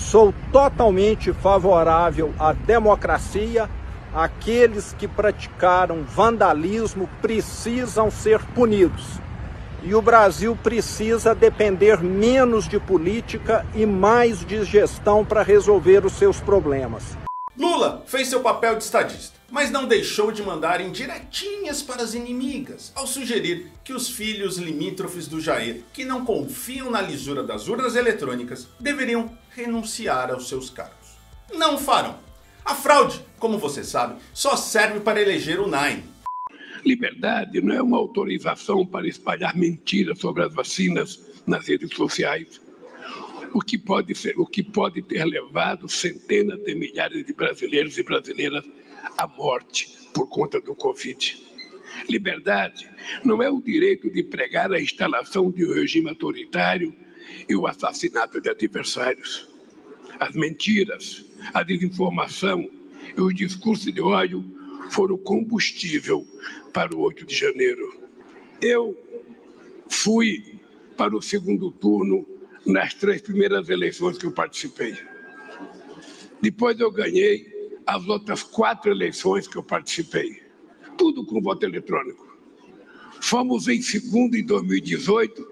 Sou totalmente favorável à democracia. Aqueles que praticaram vandalismo precisam ser punidos. E o Brasil precisa depender menos de política e mais de gestão para resolver os seus problemas. Lula fez seu papel de estadista, mas não deixou de mandar indiretinhas para as inimigas, ao sugerir que os filhos limítrofes do Jair, que não confiam na lisura das urnas eletrônicas, deveriam renunciar aos seus cargos. Não farão. A fraude, como você sabe, só serve para eleger o Nine. Liberdade não é uma autorização para espalhar mentiras sobre as vacinas nas redes sociais. O que pode ter levado centenas de milhares de brasileiros e brasileiras à morte por conta do Covid. Liberdade não é o direito de pregar a instalação de um regime autoritário e o assassinato de adversários. As mentiras, a desinformação e o discurso de ódio foram combustível para o 8 de janeiro. Eu fui para o segundo turno nas 3 primeiras eleições que eu participei. Depois eu ganhei as outras 4 eleições que eu participei. Tudo com voto eletrônico. Fomos em segundo em 2018,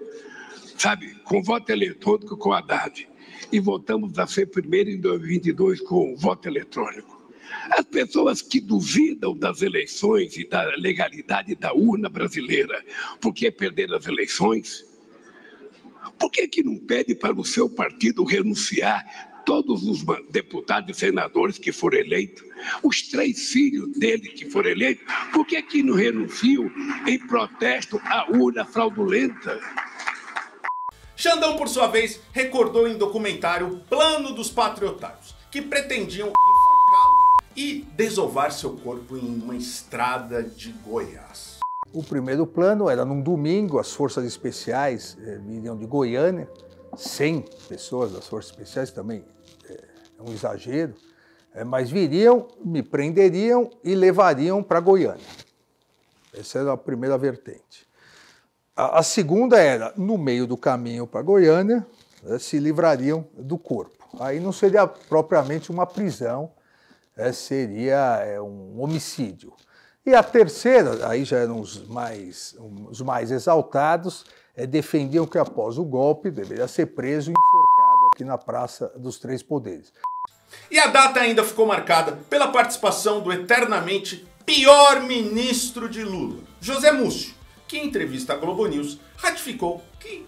com voto eletrônico com a Haddad. E voltamos a ser primeiro em 2022 com voto eletrônico. As pessoas que duvidam das eleições e da legalidade da urna brasileira porque perderam as eleições, por que não pede para o seu partido renunciar todos os deputados e senadores que foram eleitos, os 3 filhos dele que foram eleitos, por que não renunciam em protesto à urna fraudulenta? Xandão, por sua vez, recordou em documentário o plano dos patriotários, que pretendiam enforcá-lo e desovar seu corpo em uma estrada de Goiás. O primeiro plano era num domingo, as forças especiais viriam de Goiânia, 100 pessoas das forças especiais, também é um exagero, mas viriam, me prenderiam e levariam para Goiânia. Essa era a primeira vertente. A segunda era, no meio do caminho para Goiânia, se livrariam do corpo. Aí não seria propriamente uma prisão, seria um homicídio. E a terceira, aí já eram os mais exaltados, defendiam que após o golpe deveria ser preso e enforcado aqui na Praça dos Três Poderes. E a data ainda ficou marcada pela participação do eternamente pior ministro de Lula, José Múcio, que em entrevista à Globo News ratificou que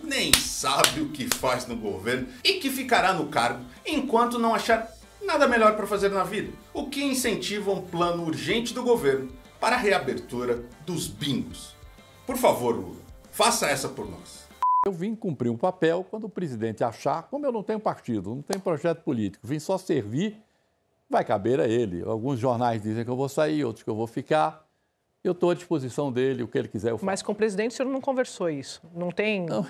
nem sabe o que faz no governo e que ficará no cargo enquanto não achar nada melhor para fazer na vida, o que incentiva um plano urgente do governo para a reabertura dos bingos. Por favor, Lula, faça essa por nós. Eu vim cumprir um papel quando o presidente achar, como eu não tenho partido, não tenho projeto político, vim só servir, vai caber a ele. Alguns jornais dizem que eu vou sair, outros que eu vou ficar. Eu estou à disposição dele, o que ele quiser eu faço. Mas com o presidente o senhor não conversou isso? Não tem... Não,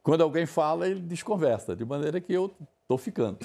quando alguém fala, ele desconversa, de maneira que eu estou ficando.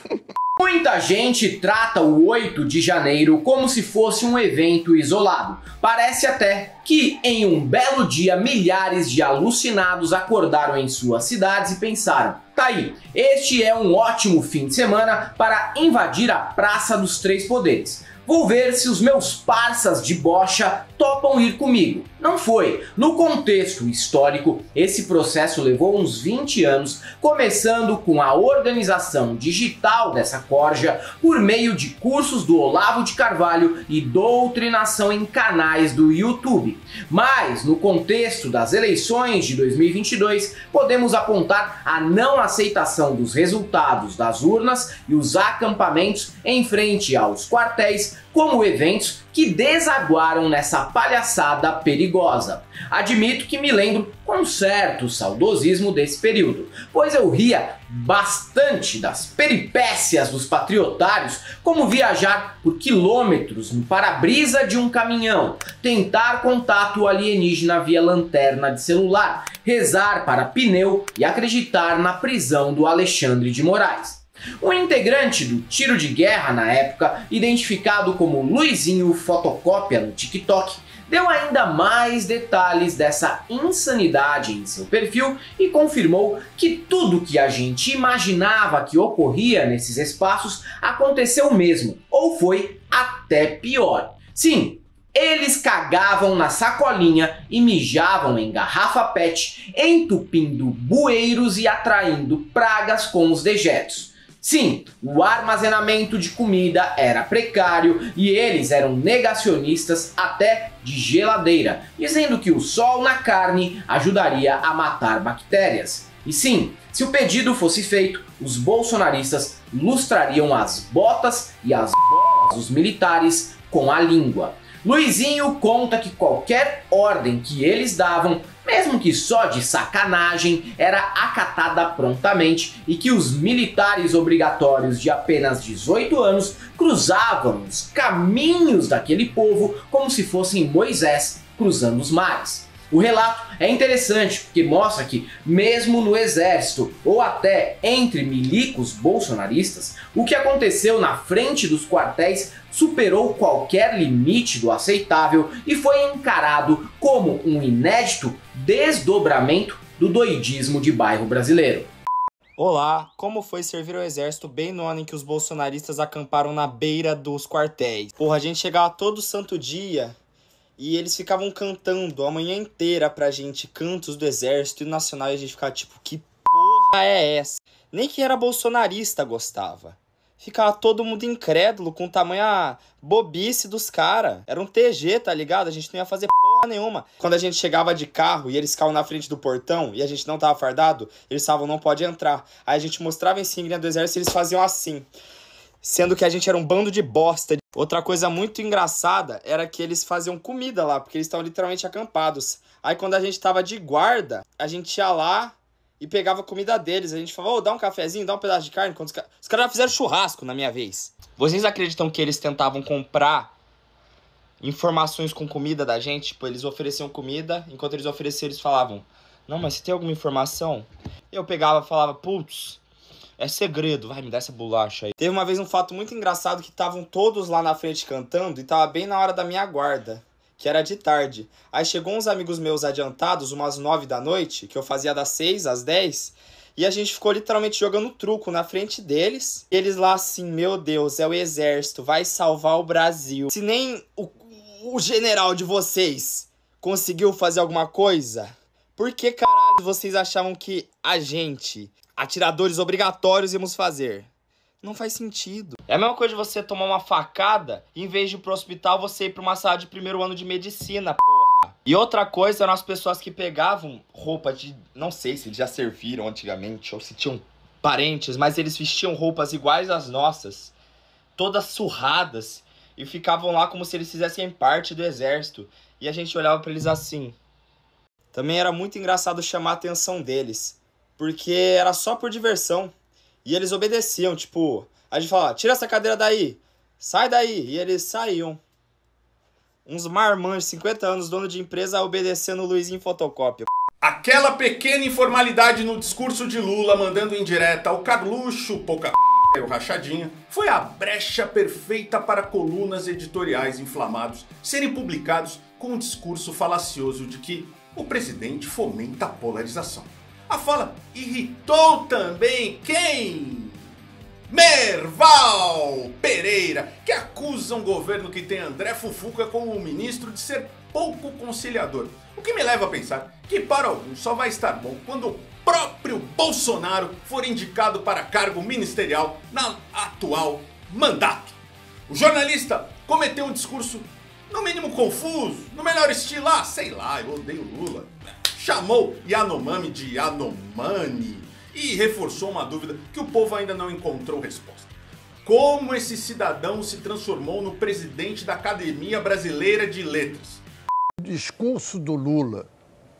Muita gente trata o 8 de janeiro como se fosse um evento isolado. Parece até que em um belo dia milhares de alucinados acordaram em suas cidades e pensaram: tá aí, este é um ótimo fim de semana para invadir a Praça dos Três Poderes. Vou ver se os meus parças de bocha topam ir comigo. Não foi. No contexto histórico, esse processo levou uns 20 anos, começando com a organização digital dessa corja por meio de cursos do Olavo de Carvalho e doutrinação em canais do YouTube. Mas, no contexto das eleições de 2022, podemos apontar a não aceitação dos resultados das urnas e os acampamentos em frente aos quartéis como eventos que desaguaram nessa palhaçada perigosa. Admito que me lembro com certo saudosismo desse período, pois eu ria bastante das peripécias dos patriotários, como viajar por quilômetros no para-brisa de um caminhão, tentar contato alienígena via lanterna de celular, rezar para pneu e acreditar na prisão do Alexandre de Moraes. Um integrante do tiro de guerra na época, identificado como Luizinho Fotocópia no TikTok, deu ainda mais detalhes dessa insanidade em seu perfil e confirmou que tudo que a gente imaginava que ocorria nesses espaços aconteceu mesmo, ou foi até pior. Sim, eles cagavam na sacolinha e mijavam em garrafa PET, entupindo bueiros e atraindo pragas com os dejetos. Sim, o armazenamento de comida era precário e eles eram negacionistas até de geladeira, dizendo que o sol na carne ajudaria a matar bactérias. E sim, se o pedido fosse feito, os bolsonaristas lustrariam as botas e as bolas dos militares com a língua. Luizinho conta que qualquer ordem que eles davam, mesmo que só de sacanagem, era acatada prontamente e que os militares obrigatórios de apenas 18 anos cruzavam os caminhos daquele povo como se fossem Moisés cruzando os mares. O relato é interessante porque mostra que, mesmo no exército ou até entre milicos bolsonaristas, o que aconteceu na frente dos quartéis superou qualquer limite do aceitável e foi encarado como um inédito desdobramento do doidismo de bairro brasileiro. Olá, como foi servir ao exército bem no ano em que os bolsonaristas acamparam na beira dos quartéis? Porra, a gente chegava todo santo dia e eles ficavam cantando a manhã inteira pra gente cantos do exército e nacional e a gente ficava tipo, que porra é essa? Nem que era bolsonarista gostava. Ficava todo mundo incrédulo com tamanha bobice dos caras. Era um TG, tá ligado? A gente não ia fazer porra nenhuma. Quando a gente chegava de carro e eles ficavam na frente do portão e a gente não tava fardado, eles falavam, não pode entrar. Aí a gente mostrava a insígnia do exército e eles faziam assim. Sendo que a gente era um bando de bosta. Outra coisa muito engraçada era que eles faziam comida lá, porque eles estavam literalmente acampados. Aí quando a gente tava de guarda, a gente ia lá e pegava a comida deles. A gente falava, ô, dá um cafezinho, dá um pedaço de carne. Quando os caras já fizeram churrasco na minha vez. Vocês acreditam que eles tentavam comprar informações com comida da gente? Tipo, eles ofereciam comida, enquanto eles ofereciam, eles falavam, não, mas você tem alguma informação? Eu pegava e falava, putz, é segredo, vai, me dá essa bolacha aí. Teve uma vez um fato muito engraçado que estavam todos lá na frente cantando e tava bem na hora da minha guarda, que era de tarde. Aí chegou uns amigos meus adiantados, umas 9 da noite, que eu fazia das 6 às 10, e a gente ficou literalmente jogando truco na frente deles. E eles lá assim, meu Deus, é o exército, vai salvar o Brasil. Se nem o general de vocês conseguiu fazer alguma coisa, por que caralho vocês achavam que a gente, atiradores obrigatórios, íamos fazer? Não faz sentido. É a mesma coisa de você tomar uma facada e, em vez de ir pro hospital, você ir pra uma sala de primeiro ano de medicina, porra. E outra coisa eram as pessoas que pegavam roupa de... Não sei se eles já serviram antigamente ou se tinham parentes, mas eles vestiam roupas iguais às nossas, todas surradas, e ficavam lá como se eles fizessem parte do exército. E a gente olhava pra eles assim. Também era muito engraçado chamar a atenção deles, porque era só por diversão. E eles obedeciam, tipo, a gente falava, tira essa cadeira daí, sai daí, e eles saíam. Uns marmanjos, 50 anos, dono de empresa, obedecendo o Luizinho Fotocópia. Aquela pequena informalidade no discurso de Lula, mandando indireta ao Carluxo, pouca e o Rachadinha, foi a brecha perfeita para colunas editoriais inflamados serem publicados com um discurso falacioso de que o presidente fomenta a polarização. A fala irritou também quem? Merval Pereira, que acusa um governo que tem André Fufuca como ministro de ser pouco conciliador. O que me leva a pensar que para alguns só vai estar bom quando o próprio Bolsonaro for indicado para cargo ministerial no atual mandato. O jornalista cometeu um discurso no mínimo confuso, no melhor estilo, sei lá, eu odeio Lula. Chamou Yanomami de Yanomami e reforçou uma dúvida que o povo ainda não encontrou resposta. Como esse cidadão se transformou no presidente da Academia Brasileira de Letras? O discurso do Lula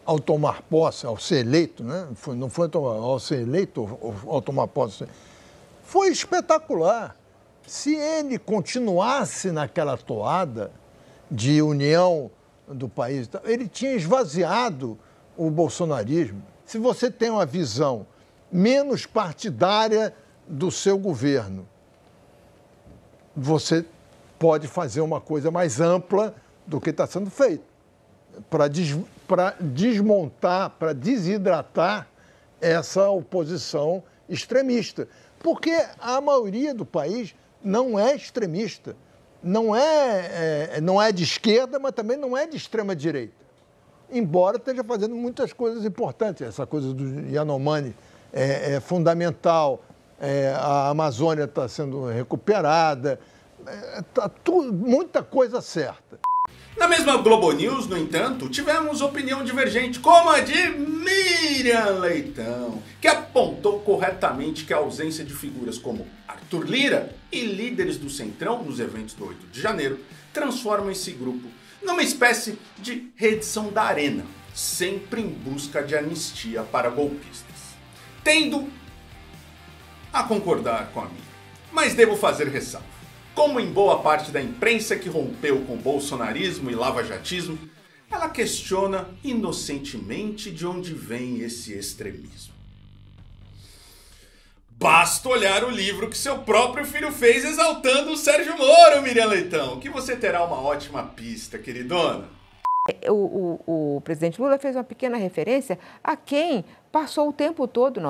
ao tomar posse, ao ser eleito, né? Não foi ao ser eleito, ao tomar posse, foi espetacular. Se ele continuasse naquela toada de união do país, ele tinha esvaziado o bolsonarismo. Se você tem uma visão menos partidária do seu governo, você pode fazer uma coisa mais ampla do que está sendo feito, para desmontar, para desidratar essa oposição extremista. Porque a maioria do país não é extremista, não é de esquerda, mas também não é de extrema-direita. Embora esteja fazendo muitas coisas importantes. Essa coisa do Yanomami é fundamental, a Amazônia está sendo recuperada, muita coisa certa. Na mesma Globo News, no entanto, tivemos opinião divergente, como a de Miriam Leitão, que apontou corretamente que a ausência de figuras como Arthur Lira e líderes do Centrão nos eventos do 8 de janeiro transformam esse grupo numa espécie de reedição da Arena, sempre em busca de anistia para golpistas. Tendo a concordar com a Miriam, mas devo fazer ressalva. Como em boa parte da imprensa que rompeu com bolsonarismo e lavajatismo, ela questiona inocentemente de onde vem esse extremismo. Basta olhar o livro que seu próprio filho fez exaltando o Sérgio Moro, Miriam Leitão, que você terá uma ótima pista, queridona. O presidente Lula fez uma pequena referência a quem passou o tempo todo,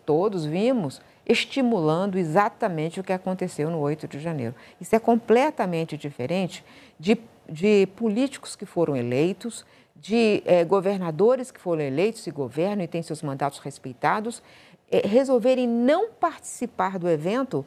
todos vimos, estimulando exatamente o que aconteceu no 8 de janeiro. Isso é completamente diferente de políticos que foram eleitos, de governadores que foram eleitos e governam e têm seus mandatos respeitados, resolverem não participar do evento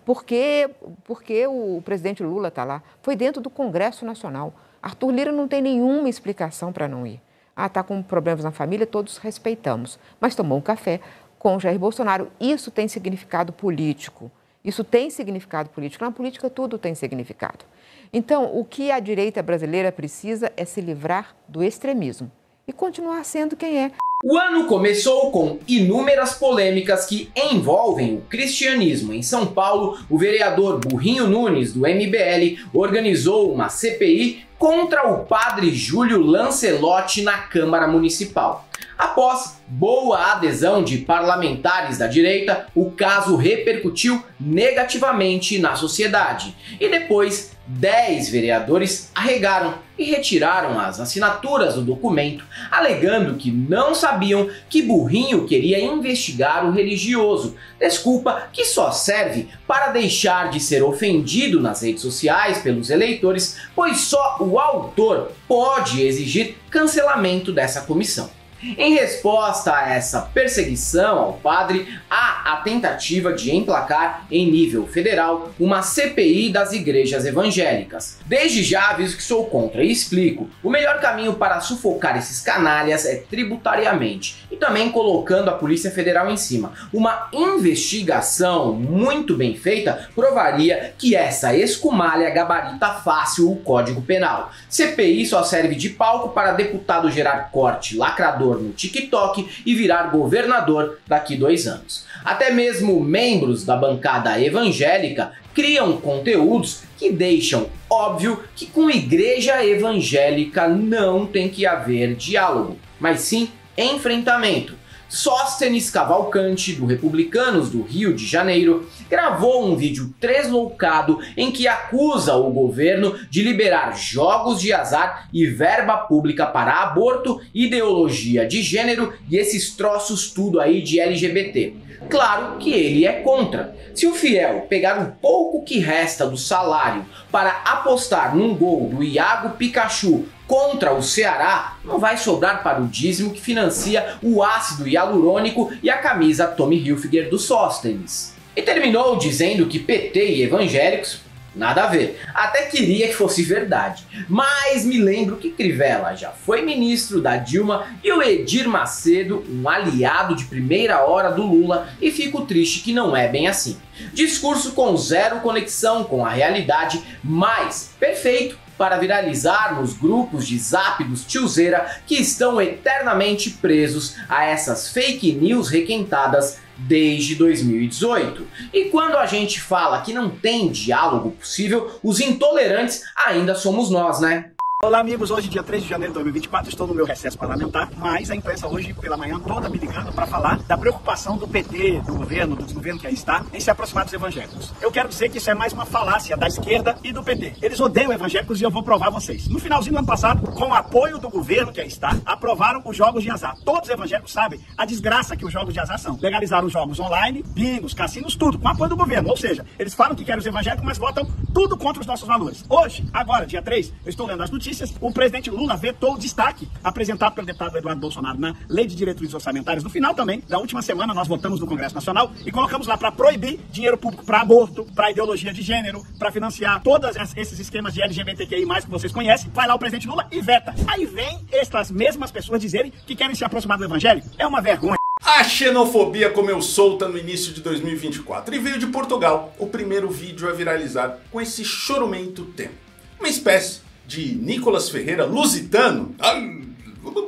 porque o presidente Lula está lá. Foi dentro do Congresso Nacional. Arthur Lira não tem nenhuma explicação para não ir. Está com problemas na família, todos respeitamos. Mas tomou um café com Jair Bolsonaro. Isso tem significado político. Na política tudo tem significado. Então, o que a direita brasileira precisa é se livrar do extremismo e continuar sendo quem é. O ano começou com inúmeras polêmicas que envolvem o cristianismo. Em São Paulo, o vereador Burrinho Nunes, do MBL, organizou uma CPI contra o padre Júlio Lancelotti na Câmara Municipal. Após boa adesão de parlamentares da direita, o caso repercutiu negativamente na sociedade. E depois, 10 vereadores arregaram e retiraram as assinaturas do documento, alegando que não sabiam que Burrinho queria investigar o religioso. Desculpa que só serve para deixar de ser ofendido nas redes sociais pelos eleitores, pois só o autor pode exigir cancelamento dessa comissão. Em resposta a essa perseguição ao padre, há a tentativa de emplacar, em nível federal, uma CPI das igrejas evangélicas. Desde já aviso que sou contra e explico. O melhor caminho para sufocar esses canalhas é tributariamente e também colocando a Polícia Federal em cima. Uma investigação muito bem feita provaria que essa escumalha gabarita fácil o Código Penal. CPI só serve de palco para deputado gerar corte lacrador no TikTok e virar governador daqui 2 anos. Até mesmo membros da bancada evangélica criam conteúdos que deixam óbvio que com igreja evangélica não tem que haver diálogo, mas sim enfrentamento. Sóstenes Cavalcante, do Republicanos do Rio de Janeiro, gravou um vídeo tresloucado em que acusa o governo de liberar jogos de azar e verba pública para aborto, ideologia de gênero e esses troços tudo aí de LGBT. Claro que ele é contra. Se o fiel pegar o pouco que resta do salário para apostar num gol do Iago Pikachu contra o Ceará, não vai sobrar para o dízimo que financia o ácido hialurônico e a camisa Tommy Hilfiger do Sóstenes. E terminou dizendo que PT e evangélicos, nada a ver. Até queria que fosse verdade. Mas me lembro que Crivella já foi ministro da Dilma e o Edir Macedo, um aliado de primeira hora do Lula, e fico triste que não é bem assim. Discurso com zero conexão com a realidade, mas perfeito para viralizar nos grupos de zap dos tiozeira que estão eternamente presos a essas fake news requentadas desde 2018. E quando a gente fala que não tem diálogo possível, os intolerantes ainda somos nós, né? Olá amigos, hoje dia 3 de janeiro de 2024, estou no meu recesso parlamentar, mas a imprensa hoje pela manhã toda me ligando para falar da preocupação do PT, do governo que aí está, em se aproximar dos evangélicos. Eu quero dizer que isso é mais uma falácia da esquerda e do PT. Eles odeiam evangélicos e eu vou provar a vocês. No finalzinho do ano passado, com o apoio do governo que aí está, aprovaram os jogos de azar. Todos os evangélicos sabem a desgraça que os jogos de azar são. Legalizaram os jogos online, bingos, cassinos, tudo, com apoio do governo. Ou seja, eles falam que querem os evangélicos, mas votam tudo contra os nossos valores. Hoje, agora, dia 3, eu estou lendo as notícias. O presidente Lula vetou o destaque apresentado pelo deputado Eduardo Bolsonaro na Lei de Diretrizes Orçamentárias. No final também, da última semana, nós votamos no Congresso Nacional e colocamos lá para proibir dinheiro público para aborto, para ideologia de gênero, para financiar todos esses esquemas de LGBTQI+, que vocês conhecem. Vai lá o presidente Lula e veta. Aí vem essas mesmas pessoas dizerem que querem se aproximar do evangelho. É uma vergonha. A xenofobia comeu solta no início de 2024 e veio de Portugal, o primeiro vídeo a viralizar com esse chorumento tema. Uma espécie de Nicolas Ferreira lusitano.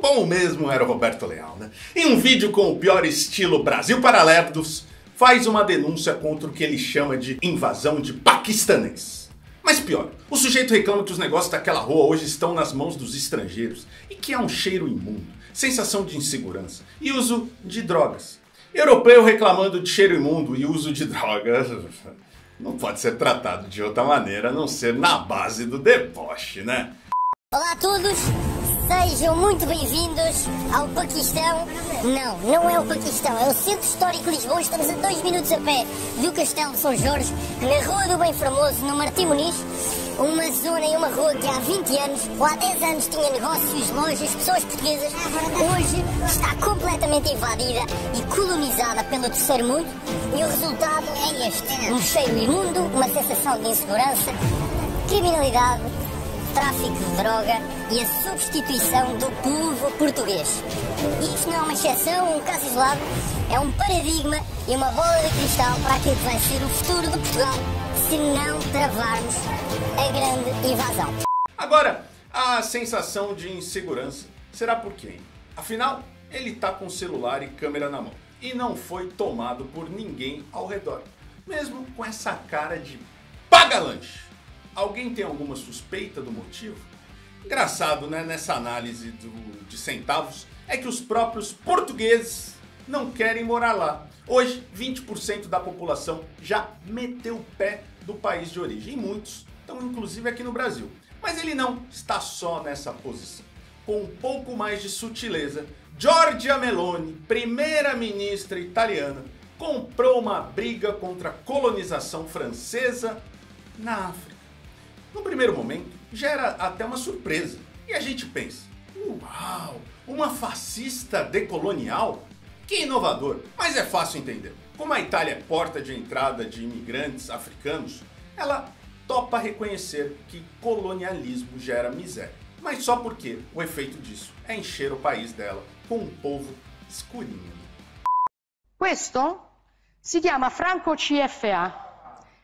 Bom mesmo era o Roberto Leal, né? Em um vídeo com o pior estilo Brasil Paralelos, faz uma denúncia contra o que ele chama de invasão de paquistanês. Mas pior, o sujeito reclama que os negócios daquela rua hoje estão nas mãos dos estrangeiros e que há um cheiro imundo, sensação de insegurança e uso de drogas. Europeu reclamando de cheiro imundo e uso de drogas não pode ser tratado de outra maneira a não ser na base do deboche, né? Olá a todos, sejam muito bem-vindos ao Paquistão. Não é o Paquistão, é o Centro Histórico de Lisboa. Estamos a 2 minutos a pé do Castelo de São Jorge, na Rua do Bem Formoso, no Martim Muniz. Uma zona e uma rua que há 20 anos, ou há 10 anos, tinha negócios, lojas, pessoas portuguesas. Hoje está completamente invadida e colonizada pelo terceiro mundo. E o resultado é este: um cheiro imundo, uma sensação de insegurança, criminalidade, tráfico de droga e a substituição do povo português. E isto não é uma exceção, um caso isolado, é um paradigma e uma bola de cristal para aquilo que vai ser o futuro de Portugal se não travarmos a grande invasão. Agora, a sensação de insegurança será por quem? Afinal, ele está com celular e câmera na mão e não foi tomado por ninguém ao redor, mesmo com essa cara de paga-lanche. Alguém tem alguma suspeita do motivo? Engraçado, né? Nessa análise de centavos, é que os próprios portugueses não querem morar lá. Hoje, 20% da população já meteu o pé do país de origem. E muitos estão inclusive aqui no Brasil. Mas ele não está só nessa posição. Com um pouco mais de sutileza, Giorgia Meloni, primeira-ministra italiana, comprou uma briga contra a colonização francesa na África. No primeiro momento, já era até uma surpresa. E a gente pensa, uau, uma fascista decolonial? Que inovador, mas é fácil entender. Como a Itália é porta de entrada de imigrantes africanos, ela topa reconhecer que colonialismo gera miséria. Mas só porque o efeito disso é encher o país dela com um povo escurinho. Questo si chiama Franco CFA.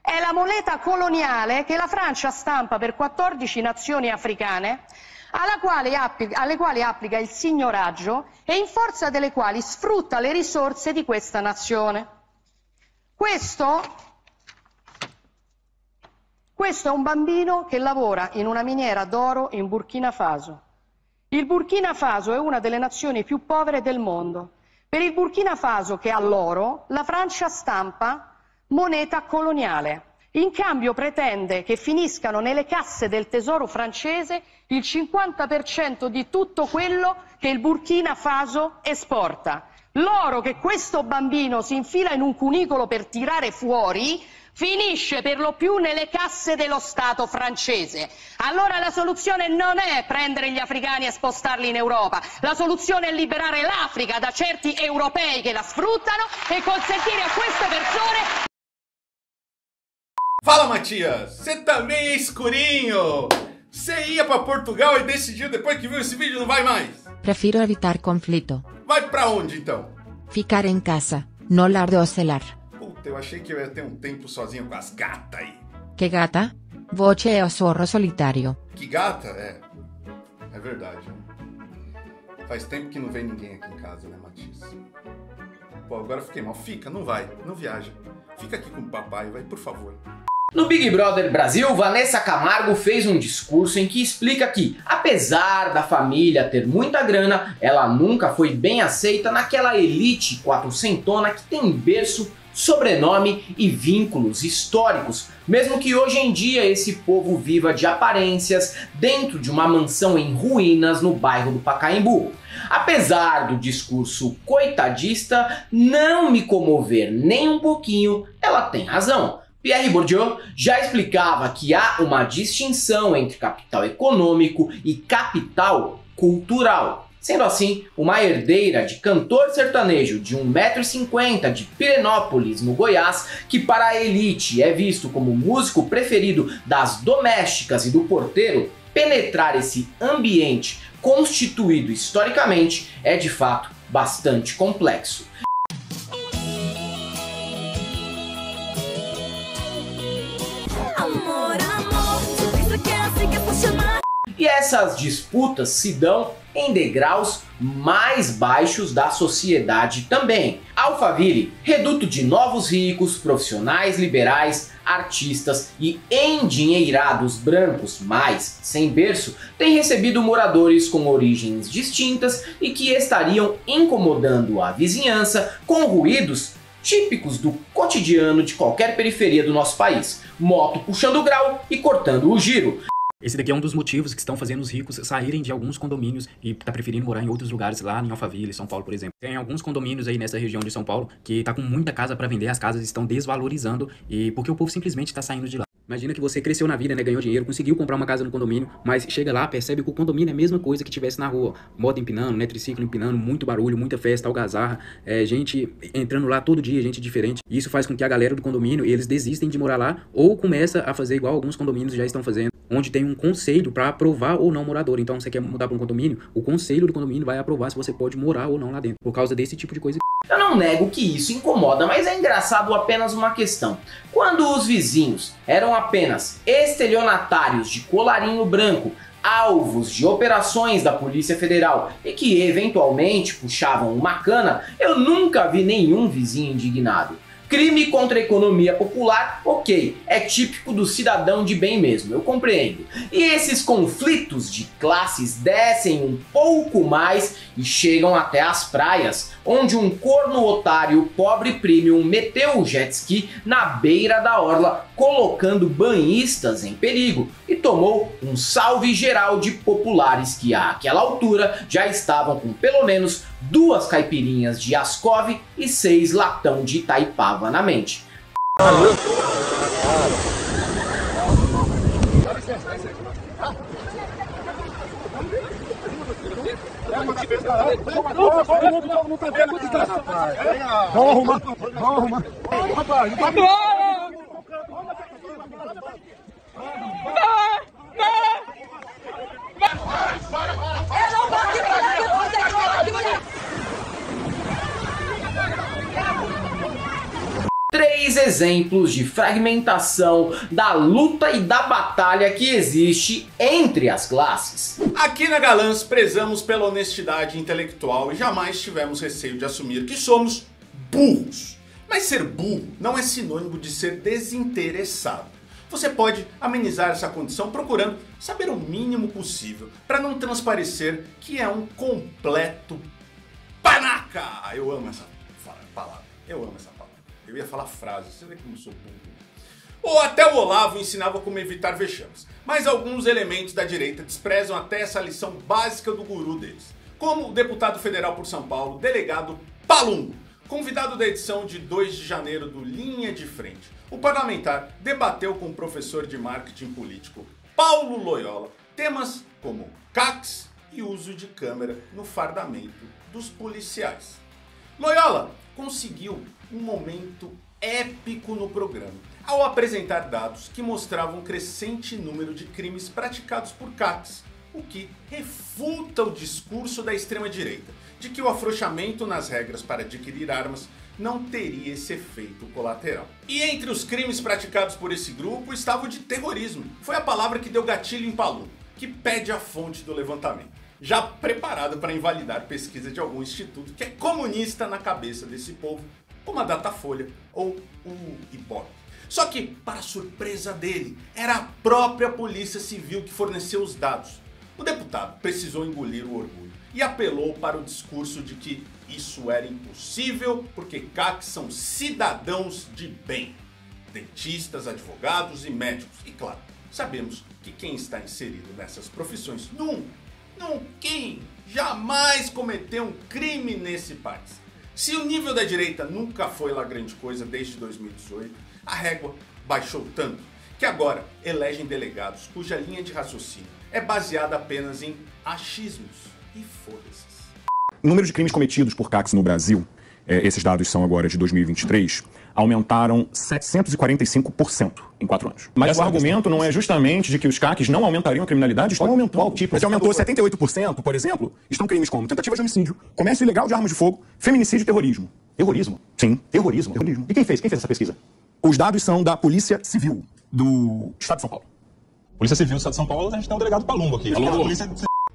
È la moneta coloniale che la Francia stampa per 14 nazioni africane, alle quali applica il signoraggio e in forza delle quali sfrutta le risorse di questa nazione. Questo è un bambino che lavora in una miniera d'oro in Burkina Faso. Il Burkina Faso è una delle nazioni più povere del mondo. Per il Burkina Faso, che ha l'oro, la Francia stampa moneta coloniale. In cambio pretende che finiscano nelle casse del tesoro francese il 50% di tutto quello che il Burkina Faso esporta. L'oro che questo bambino si infila in un cunicolo per tirare fuori finisce per lo più nelle casse dello Stato francese. Allora la soluzione non è prendere gli africani e spostarli in Europa. La soluzione è liberare l'Africa da certi europei che la sfruttano e consentire a queste persone... Fala, Matias! Você também é escurinho! Você ia pra Portugal e decidiu depois que viu esse vídeo não vai mais? Prefiro evitar conflito. Vai pra onde então? Ficar em casa, no lar do celular. Puta, eu achei que eu ia ter um tempo sozinho com as gatas aí. Que gata? Voce é o zorro solitário. Que gata? É verdade. Faz tempo que não vem ninguém aqui em casa, né, Matias? Pô, agora fiquei mal. Fica, não vai, não viaja. Fica aqui com o papai, vai, por favor. No Big Brother Brasil, Vanessa Camargo fez um discurso em que explica que, apesar da família ter muita grana, ela nunca foi bem aceita naquela elite quatrocentona que tem berço, sobrenome e vínculos históricos, mesmo que hoje em dia esse povo viva de aparências dentro de uma mansão em ruínas no bairro do Pacaembu. Apesar do discurso coitadista não me comover nem um pouquinho, ela tem razão. Pierre Bourdieu já explicava que há uma distinção entre capital econômico e capital cultural. Sendo assim, uma herdeira de cantor sertanejo de 1,50 m de Pirenópolis, no Goiás, que para a elite é visto como o músico preferido das domésticas e do porteiro, penetrar esse ambiente constituído historicamente é de fato bastante complexo. E essas disputas se dão em degraus mais baixos da sociedade também. Alphaville, reduto de novos ricos, profissionais liberais, artistas e endinheirados brancos, mas sem berço, tem recebido moradores com origens distintas e que estariam incomodando a vizinhança com ruídos típicos do cotidiano de qualquer periferia do nosso país. Moto puxando o grau e cortando o giro. Esse daqui é um dos motivos que estão fazendo os ricos saírem de alguns condomínios e tá preferindo morar em outros lugares, lá em Alphaville, São Paulo, por exemplo. Tem alguns condomínios aí nessa região de São Paulo que tá com muita casa para vender, as casas estão desvalorizando e porque o povo simplesmente tá saindo de lá. Imagina que você cresceu na vida, né, ganhou dinheiro, conseguiu comprar uma casa no condomínio, mas chega lá, percebe que o condomínio é a mesma coisa que tivesse na rua. Moto empinando, né, triciclo empinando, muito barulho, muita festa, algazarra, gente entrando lá todo dia, gente diferente. E isso faz com que a galera do condomínio, eles desistem de morar lá ou começa a fazer igual alguns condomínios já estão fazendo, onde tem um conselho para aprovar ou não morador. Então você quer mudar para um condomínio, o conselho do condomínio vai aprovar se você pode morar ou não lá dentro, por causa desse tipo de coisa. Eu não nego que isso incomoda, mas é engraçado apenas uma questão. Quando os vizinhos eram apenas estelionatários de colarinho branco, alvos de operações da Polícia Federal e que eventualmente puxavam uma cana, eu nunca vi nenhum vizinho indignado. Crime contra a economia popular, ok, é típico do cidadão de bem mesmo, eu compreendo. E esses conflitos de classes descem um pouco mais e chegam até as praias, onde um corno otário pobre premium meteu o jet ski na beira da orla, colocando banhistas em perigo, e tomou um salve geral de populares que àquela altura já estavam com pelo menos 2 caipirinhas de Ascov e 6 latão de Itaipava na mente. Vamos arrumar. Três exemplos de fragmentação da luta e da batalha que existe entre as classes. Aqui na Galãs prezamos pela honestidade intelectual e jamais tivemos receio de assumir que somos burros. Mas ser burro não é sinônimo de ser desinteressado. Você pode amenizar essa condição procurando saber o mínimo possível para não transparecer que é um completo panaca. Eu amo essa palavra. Eu amo essa palavra. Eu ia falar frase, você vê como eu sou burro. Ou até o Olavo ensinava como evitar vexames. Mas alguns elementos da direita desprezam até essa lição básica do guru deles. Como o deputado federal por São Paulo, delegado Palumbo, convidado da edição de 2 de janeiro do Linha de Frente. O parlamentar debateu com o professor de marketing político Paulo Loyola temas como CACs e uso de câmera no fardamento dos policiais. Loyola conseguiu um momento épico no programa, ao apresentar dados que mostravam um crescente número de crimes praticados por CACs, o que refuta o discurso da extrema-direita, de que o afrouxamento nas regras para adquirir armas não teria esse efeito colateral. E entre os crimes praticados por esse grupo estava o de terrorismo. Foi a palavra que deu gatilho em Palumbo, que pede a fonte do levantamento, já preparado para invalidar pesquisa de algum instituto que é comunista na cabeça desse povo, como a Datafolha ou o IBOP. Só que, para surpresa dele, era a própria Polícia Civil que forneceu os dados. O deputado precisou engolir o orgulho e apelou para o discurso de que isso era impossível porque CACs são cidadãos de bem. Dentistas, advogados e médicos. E claro, sabemos que quem está inserido nessas profissões quem jamais cometeu um crime nesse país. Se o nível da direita nunca foi lá grande coisa desde 2018, a régua baixou tanto que agora elegem delegados cuja linha de raciocínio é baseada apenas em achismos e foda-se. O número de crimes cometidos por CACs no Brasil, esses dados são agora de 2023, aumentaram 745% em 4 anos. Mas o argumento não é justamente de que os CACs não aumentariam a criminalidade? Estão aumentando. Mas aumentou 78%, por exemplo, estão crimes como tentativa de homicídio, comércio ilegal de armas de fogo, feminicídio e terrorismo. Terrorismo? Sim, terrorismo. E quem fez? Quem fez essa pesquisa? Os dados são da Polícia Civil do Estado de São Paulo. Polícia Civil do Estado de São Paulo, a gente tem um delegado Palumbo aqui.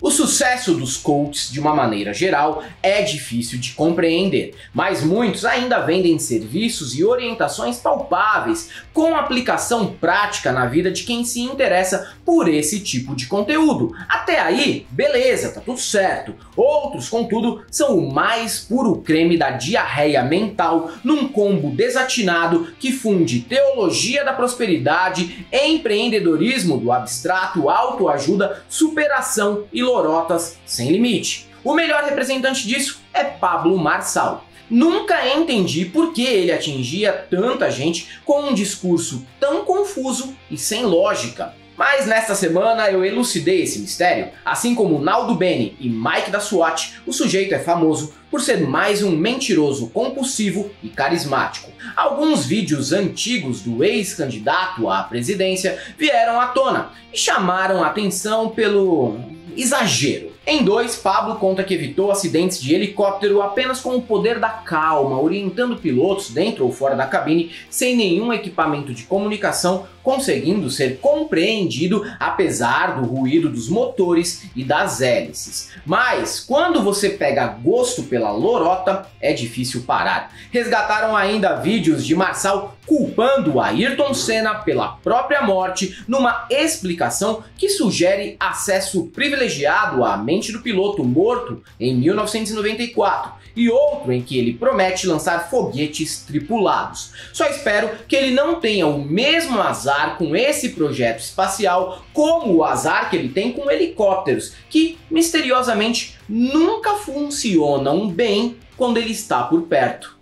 O sucesso dos coaches, de uma maneira geral, é difícil de compreender, mas muitos ainda vendem serviços e orientações palpáveis, com aplicação prática na vida de quem se interessa por esse tipo de conteúdo. Até aí, beleza, tá tudo certo. Outros, contudo, são o mais puro creme da diarreia mental, num combo desatinado que funde teologia da prosperidade, empreendedorismo do abstrato, autoajuda, superação e lorotas sem limite. O melhor representante disso é Pablo Marçal. Nunca entendi por que ele atingia tanta gente com um discurso tão confuso e sem lógica. Mas nesta semana eu elucidei esse mistério. Assim como Naldo Bene e Mike da SWAT, o sujeito é famoso por ser mais um mentiroso compulsivo e carismático. Alguns vídeos antigos do ex-candidato à presidência vieram à tona e chamaram a atenção pelo exagero. Em 2, Pablo conta que evitou acidentes de helicóptero apenas com o poder da calma, orientando pilotos dentro ou fora da cabine sem nenhum equipamento de comunicação, conseguindo ser compreendido apesar do ruído dos motores e das hélices. Mas quando você pega gosto pela lorota, é difícil parar. Resgataram ainda vídeos de Marçal culpando Ayrton Senna pela própria morte, numa explicação que sugere acesso privilegiado à mente do piloto morto em 1994, e outro em que ele promete lançar foguetes tripulados. Só espero que ele não tenha o mesmo azar com esse projeto espacial como o azar que ele tem com helicópteros, que misteriosamente nunca funcionam bem quando ele está por perto.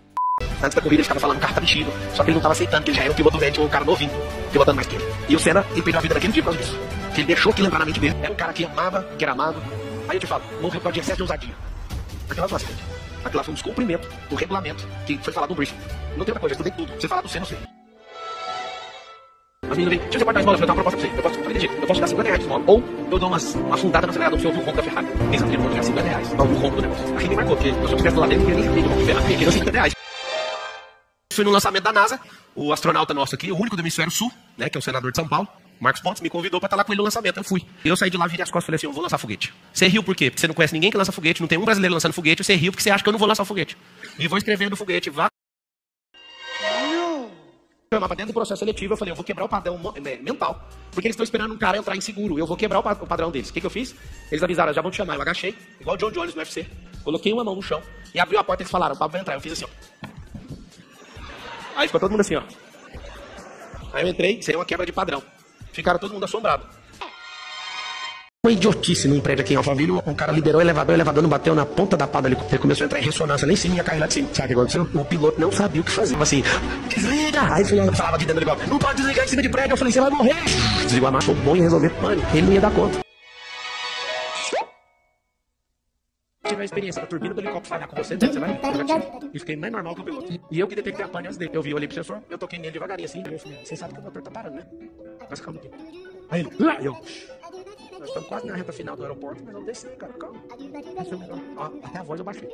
Antes da corrida ele ficava falando que o carro tá mexido, só que ele não tava aceitando, que ele já era um piloto velho, um cara novinho, pilotando mais que ele. E o Senna, ele perdeu a vida naquele dia por causa disso. Que ele deixou que lembrar na mente dele. Era um cara que amava, que era amado. Aí eu te falo, morreu por causa de excesso de ousadia. Aquela foi um acidente. Aquela foi um descumprimento do regulamento que foi falado no briefing. Não tem outra coisa, eu estudei tudo. Você fala do Senna, eu sei. As meninas vêm, deixa eu separar a esmola, eu tenho uma proposta pra você. Eu posso te dar 50 reais de esmola. Ou eu dou uma fundada no acelerador, você ouve o ronco da Ferrari. Quem sabe que eu vou ganhar 50 reais. Não, o ronco do negócio. Aqui me marcou, porque se eu estivesse do lado dele, eu não queria nem saber do Ferrari. Porque deu 50 reais. Fui no lançamento da NASA, o astronauta nosso aqui, o único do hemisfério sul, né, que é o senador de São Paulo, Marcos Pontes, me convidou pra estar lá com ele no lançamento. Eu fui. Eu saí de lá, virei as costas e falei assim, eu vou lançar foguete. Você riu por quê? Porque você não conhece ninguém que lança foguete, não tem um brasileiro lançando foguete, você riu porque você acha que eu não vou lançar foguete. E vou escrever no foguete, vá. Pra dentro do processo seletivo, eu falei, eu vou quebrar o padrão mental, porque eles estão esperando um cara entrar inseguro, eu vou quebrar o padrão deles. O que eu fiz? Eles avisaram, já vão te chamar, eu agachei, igual o John Jones no UFC, coloquei uma mão no chão e abriu a porta e eles falaram, o Pablo vai entrar, eu fiz assim, ó. Aí ficou todo mundo assim, ó. Aí eu entrei, seria uma quebra de padrão. Ficaram todo mundo assombrado. Uma idiotice num prédio aqui em Alphaville, o cara liberou o elevador não bateu na ponta da pá dali. Ele começou a entrar em ressonância lá em cima e ia cair lá de cima. Sabe o que aconteceu? O piloto não sabia o que fazer. Assim, desliga! Aí eu falava de dentro do helicóptero, não pode desligar em cima de prédio. Eu falei, você vai morrer! Desligou a marcha, foi bom em resolver. Mano, ele não ia dar conta. Tive a experiência da turbina do helicóptero falhar com você, você vai e fiquei mais normal que o piloto. E eu que detectei a pane antes dele. Eu vi, olhei pro sensor, eu toquei nele devagarinho assim. Eu falei, você sabe que o motor tá parando, né? Mas calma aqui. Aí ele, eu. Nós estamos quase na reta final do aeroporto, mas vamos descer, cara, calma. Ó, até a voz eu baixei.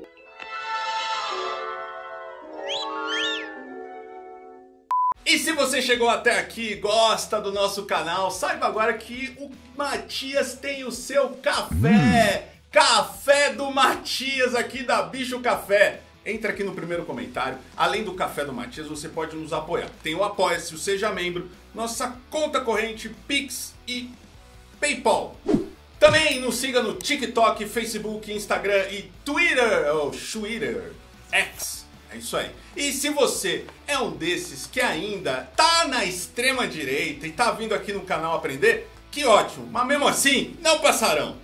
E se você chegou até aqui e gosta do nosso canal, saiba agora que o Matias tem o seu café. Café do Matias aqui da Bicho Café. entra aqui no primeiro comentário. Além do Café do Matias, você pode nos apoiar. Tem o Apoia-se, o Seja Membro, nossa conta corrente, Pix e PayPal. Também nos siga no TikTok, Facebook, Instagram e Twitter, ou Twitter, X. É isso aí. E se você é um desses que ainda tá na extrema direita e tá vindo aqui no canal aprender, que ótimo, mas mesmo assim, não passarão.